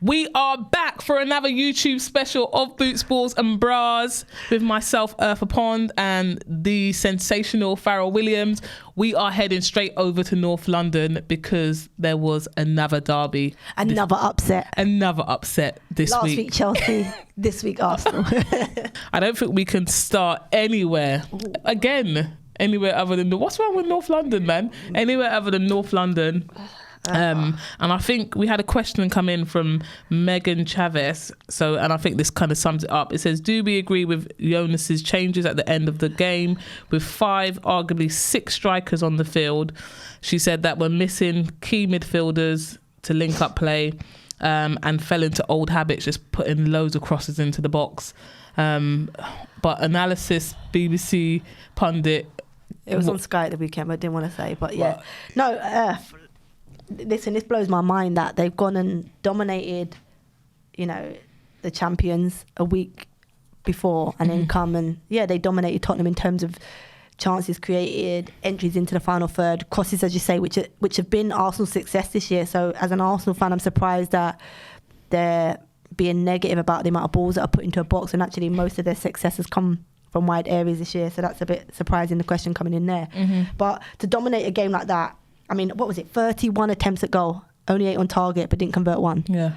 We are back for another YouTube special of Boots, Balls and Bras with myself, Eartha Pond, and the sensational Farrell Williams. We are heading straight over to North London because there was another derby. Another upset this week. Last week Chelsea, this week Arsenal. I don't think we can start anywhere other than what's wrong with North London, man? Anywhere other than North London. And I think we had a question come in from Megan Chavez. And I think this kind of sums it up. It says, do we agree with Jonas's changes at the end of the game with 5, arguably 6 strikers on the field? She said that we're missing key midfielders to link up play and fell into old habits, just putting loads of crosses into the box. But analysis, BBC pundit. It was on Sky at the weekend, but I didn't want to say. But yeah. No, listen, this blows my mind that they've gone and dominated, the champions a week before and then come and, they dominated Tottenham in terms of chances created, entries into the final third, crosses, as you say, which have been Arsenal's success this year. So as an Arsenal fan, I'm surprised that they're being negative about the amount of balls that are put into a box, and actually most of their success has come from wide areas this year. So that's a bit surprising, the question coming in there. But to dominate a game like that, I mean, what was it? 31 attempts at goal, only 8 on target, but didn't convert 1. Yeah.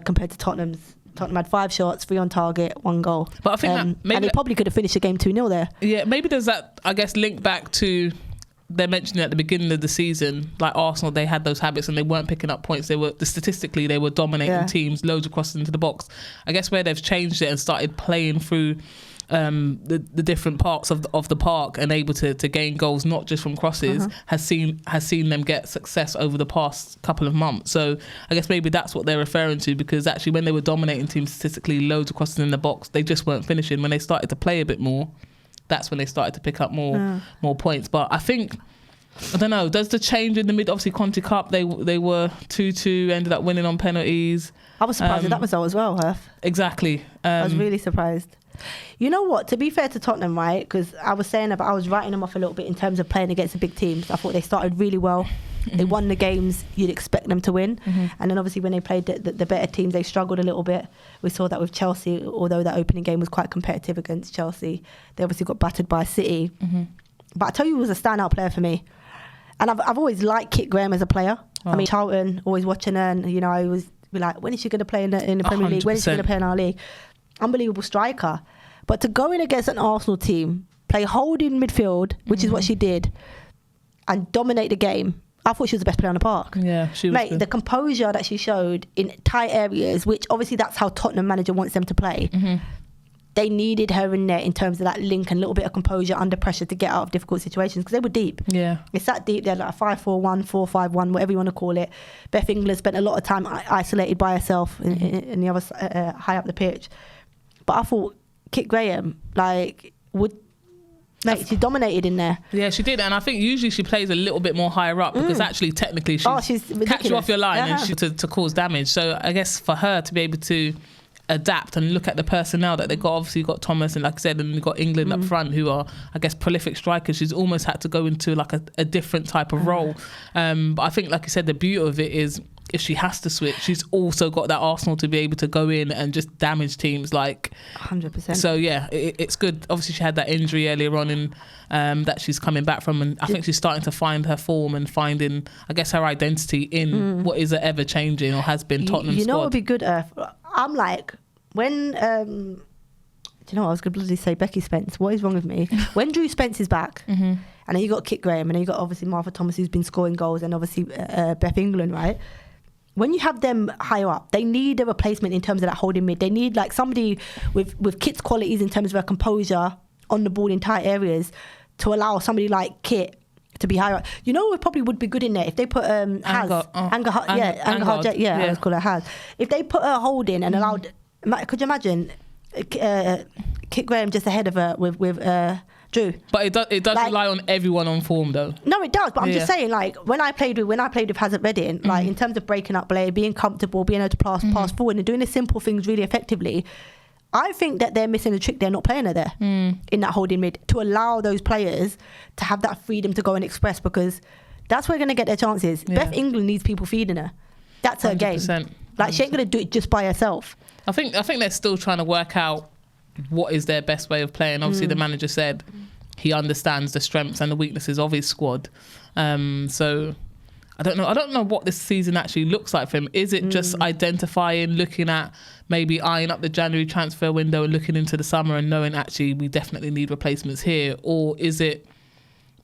Compared to Tottenham's. Tottenham had 5 shots, 3 on target, 1 goal. But I think and they probably could have finished the game 2-0 there. Yeah, maybe there's that, I guess, link back to, they mentioned at the beginning of the season, like Arsenal, they had those habits and they weren't picking up points. Statistically, they were dominating teams, loads of crosses into the box. I guess where they've changed it and started playing through the different parts of the park and able to gain goals not just from crosses has seen them get success over the past couple of months. So I guess maybe that's what they're referring to, because actually when they were dominating teams statistically, loads of crosses in the box, they just weren't finishing. When they started to play a bit more, that's when they started to pick up more points. But I think, I don't know, does the change in the mid, obviously Conti Cup, they were 2-2, ended up winning on penalties. I was surprised at that result as well, Herf. Exactly. I was really surprised. You know what, to be fair to Tottenham, right, because I was writing them off a little bit in terms of playing against the big teams. I thought they started really well. They won the games you'd expect them to win. And then obviously when they played the better teams, they struggled a little bit. We saw that with Chelsea, although that opening game was quite competitive against Chelsea. They obviously got battered by City. But I tell you, he was a standout player for me. And I've always liked Kit Graham as a player. I mean, Charlton, always watching her, and I always be like, when is she going to play in the Premier League? When is she going to play in our league? Unbelievable striker. But to go in against an Arsenal team, play holding midfield, which is what she did, and dominate the game, I thought she was the best player on the park. Yeah, she was. Mate, good. The composure that she showed in tight areas, which obviously that's how Tottenham manager wants them to play. They needed her in there in terms of that link and a little bit of composure under pressure to get out of difficult situations, because they were deep. Yeah. It's that deep. They're like a 5-4-1, 4-5-1, whatever you want to call it. Beth England spent a lot of time isolated by herself in the other high up the pitch. But I thought Kit Graham, she dominated in there. Yeah, she did. And I think usually she plays a little bit more higher up because actually technically she's catch you off your line and to cause damage. So I guess for her to be able to adapt and look at the personnel that they got, obviously you got Thomas and like I said, and you got England up front who are, I guess, prolific strikers. She's almost had to go into like a different type of role. But I think, like you said, the beauty of it is if she has to switch, she's also got that Arsenal to be able to go in and just damage teams 100%. So yeah, it's good. Obviously she had that injury earlier on in that she's coming back from, and I think she's starting to find her form and finding, I guess, her identity in what is an ever changing or has been Tottenham squad. You know what would be good, I'm like, when do you know what, I was going to bloody say Becky Spence. What is wrong with me? When Drew Spence is back, and then you got Kit Graham, and then you got obviously Martha Thomas who's been scoring goals, and obviously Beth England, right? When you have them higher up, they need a replacement in terms of that holding mid. They need somebody with Kit's qualities in terms of her composure on the ball in tight areas to allow somebody like Kit to be higher up. You know what probably would be good in there? If they put Haz. I was called her Haz. If they put her holding and allowed, could you imagine Kit Graham just ahead of her with Drew? But it does rely on everyone on form though. No, it does. But I'm just saying, when I played with Haz at Reading, in terms of breaking up play, being comfortable, being able to pass forward, and doing the simple things really effectively, I think that they're missing a trick. They're not playing her there in that holding mid to allow those players to have that freedom to go and express, because that's where they're going to get their chances. Beth England needs people feeding her. That's her 100%. Game. Like, she ain't going to do it just by herself. I think they're still trying to work out what is their best way of playing. Obviously, the manager said he understands the strengths and the weaknesses of his squad. So I don't know what this season actually looks like for him. Is it just identifying, looking at maybe eyeing up the January transfer window and looking into the summer and knowing actually we definitely need replacements here? Or is it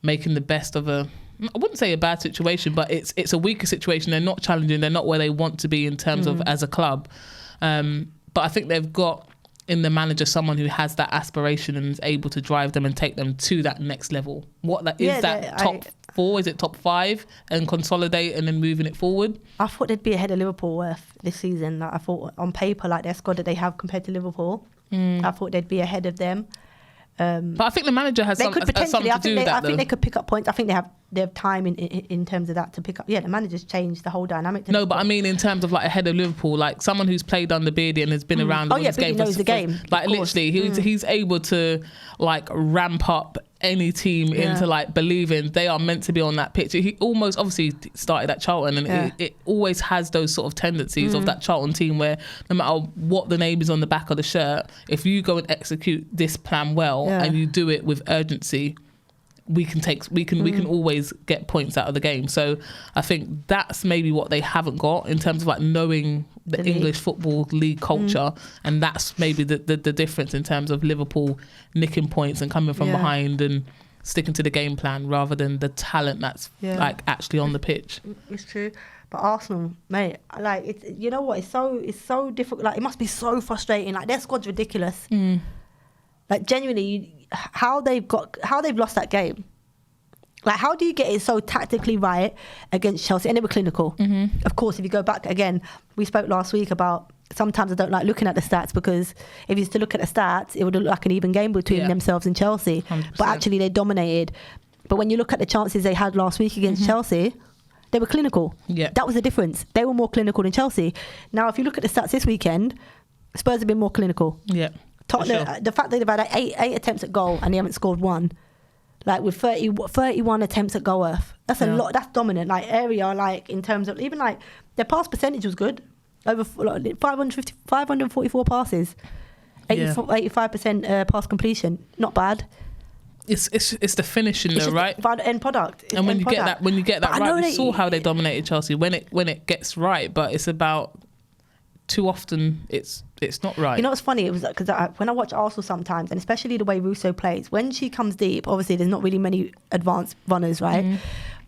making the best of I wouldn't say a bad situation, but it's a weaker situation. They're not challenging. They're not where they want to be in terms of as a club. But I think they've got in the manager someone who has that aspiration and is able to drive them and take them to that next level. What that is, top 4? Is it top 5 and consolidate and then moving it forward? I thought they'd be ahead of Liverpool this season. Like, I thought on paper, like their squad that they have compared to Liverpool, I thought they'd be ahead of them. But I think the manager has something to do with that. I think they could pick up points. I think they have time in terms of that to pick up. Yeah, the manager's changed the whole dynamic. No, but I mean in terms of like ahead of Liverpool, like someone who's played under Beardy and has been around. Oh yeah, Beardy knows the game. Like literally, he's able to like ramp up any team into like believing they are meant to be on that pitch. He almost obviously started at Charlton, and it always has those sort of tendencies of that Charlton team where no matter what the name is on the back of the shirt, if you go and execute this plan well and you do it with urgency, we can always get points out of the game. So I think that's maybe what they haven't got in terms of like knowing the English Football League culture, and that's maybe the difference in terms of Liverpool nicking points and coming from behind and sticking to the game plan rather than the talent that's like actually on the pitch. It's true. But Arsenal, mate, like it's, you know what? It's so difficult. Like, it must be so frustrating. Like, their squad's ridiculous. Like, genuinely, how they've lost that game. Like, how do you get it so tactically right against Chelsea? And they were clinical. Of course, if you go back again, we spoke last week about sometimes I don't like looking at the stats, because if you used to look at the stats, it would look like an even game between themselves and Chelsea. 100%. But actually, they dominated. But when you look at the chances they had last week against Chelsea, they were clinical. Yeah. That was the difference. They were more clinical than Chelsea. Now, if you look at the stats this weekend, Spurs have been more clinical. Yeah. Tottenham, sure. The fact that they've had eight attempts at goal and they haven't scored one, like with 31 attempts at goal worth, that's a lot. That's dominant. Like, area, like in terms of even like their pass percentage was good, over 544 passes, 85% pass completion, not bad. It's the finishing though, right? End product. And when you get that right, we saw how they dominated Chelsea when it gets right, but it's about too often it's not right. You know what's funny? It was because when I watch Arsenal sometimes, and especially the way Russo plays, when she comes deep, obviously there's not really many advanced runners, right?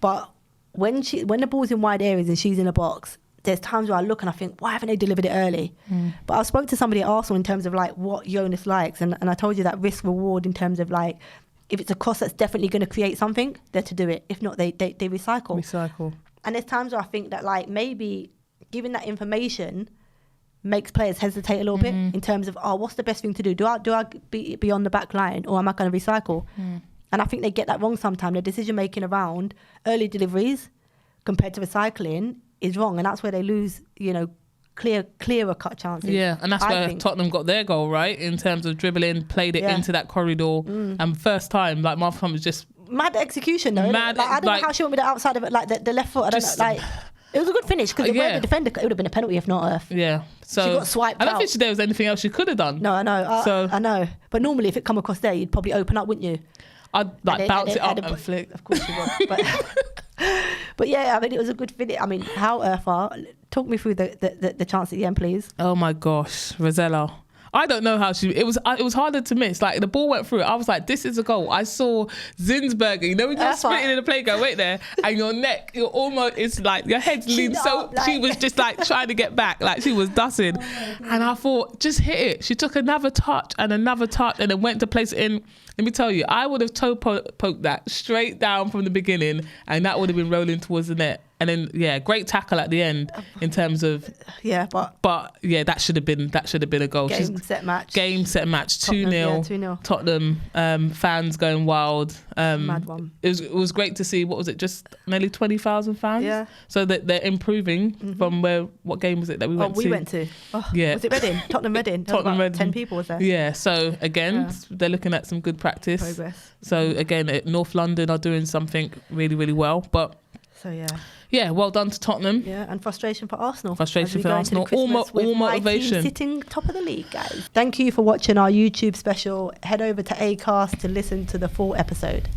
But when the ball's in wide areas and she's in a box, there's times where I look and I think, why haven't they delivered it early? But I spoke to somebody at Arsenal in terms of like what Jonas likes, and I told you that risk reward in terms of like, if it's a cost that's definitely going to create something, they're to do it. If not, they recycle. And there's times where I think that like maybe giving that information makes players hesitate a little bit in terms of, what's the best thing to do? Do I be on the back line, or am I going to recycle? And I think they get that wrong sometimes. Their decision making around early deliveries compared to recycling is wrong, and that's where they lose, clearer cut chances. Yeah, and that's where Tottenham got their goal, right? In terms of dribbling, played it into that corridor, and first time, like Martha was just mad execution though. Mad, like, I don't know how she went with the outside of it, like the left foot. I don't know, like. It was a good finish because the defender, it would have been a penalty if not Earth. Yeah. So she got swiped out. I don't think there was anything else she could have done. No, I know. I know. But normally if it come across there, you'd probably open up, wouldn't you? I'd bounce it up and flick. Of course you would. But yeah, I mean, it was a good finish. I mean, how Earth are. Talk me through the chance at the end, please. Oh my gosh, Rosella. I don't know how it was harder to miss. Like, the ball went through it. I was like, this is a goal. I saw Zinsberger, when you're sprinting in the play, go, wait there, and your neck, it's like, your head's leaned so, she was just like trying to get back, like she was dusting. And I thought, just hit it. She took another touch and then went to place it in. Let me tell you, I would have toe poked that straight down from the beginning, and that would have been rolling towards the net. And then, great tackle at the end in terms of... Yeah, but yeah, that should have been a goal. Game, set, match. 2-0. Tottenham, fans going wild. Mad one. It was great to see, what was it, just nearly 20,000 fans? Yeah. So that they're improving from what game was it that we went to? We went to. Yeah. Was it Reading? Tottenham Reading. Tottenham Reading. 10 people was there. Yeah, so again, they're looking at some good practice. Progress. So again, North London are doing something really, really well, but... So yeah, well done to Tottenham. Yeah, and frustration for Arsenal. Frustration for Arsenal. All motivation. Sitting top of the league, guys. Thank you for watching our YouTube special. Head over to Acast to listen to the full episode.